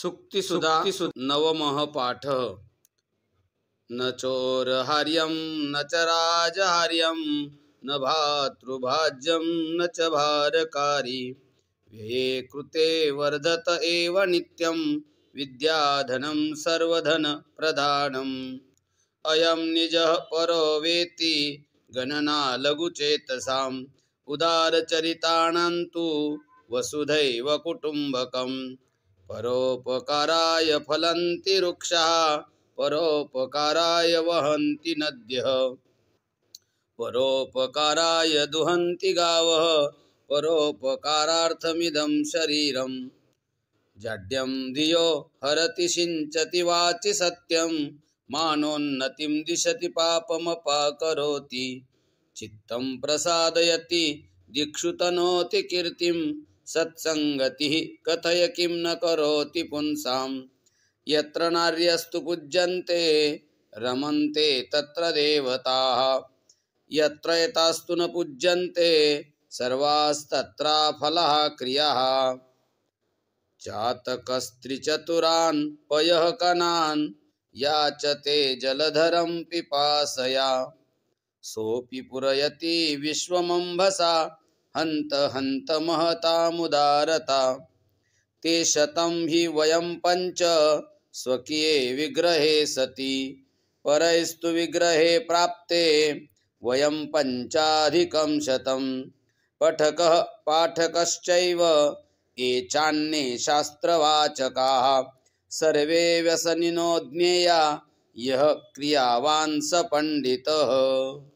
सुक्तिसुधा नवमः पाठः। न चोरहार्यं न च राजहार्यं न भातृभाज्यं न च भारकारी व्यये कृते वर्धत एव नित्यं विद्याधनं सर्वधन प्रधानम् अयं निजः परो वेति गणना लघुचेतसाम् उदारचरिताणां तु वसुधैव कुटुम्बकम् परोपकाराय फलन्ति वृक्षाः परोपकाराय वहन्ति नद्यः परोपकाराय दुहन्ति गावः परोपकारार्थमिदं शरीरम् जाड्यं धियो हरति सिञ्चति वाचि सत्यं मानोन्नतिं दिशति पापमपाकरोति चित्तं प्रसादयति दिक्षु तनोति कीर्तिं सत्संगतिः कथय किं न करोति पुंसां यत्र नार्यस्तु पूज्यन्ते रमन्ते तत्र देवताः यत्र एतास्तु न पूज्यन्ते सर्वास्तत्राफलाः क्रियाः चातकस्त्रिचतुरान् पयः कनान् याचते जलधरं पिपासया सोऽपि पुरयति विश्वमंभसा हन्त हन्त महतामुदारता ते शतं हि वयं पञ्च स्वकीये विग्रहे सति परैस्तु विग्रहे प्राप्ते वयं पञ्चाधिकं शतं पठकः पाठकश्चैव ये चान्ये शास्त्रवाचकाः सर्वे व्यसनिनो ज्ञेया यः क्रियावान् स पण्डितः।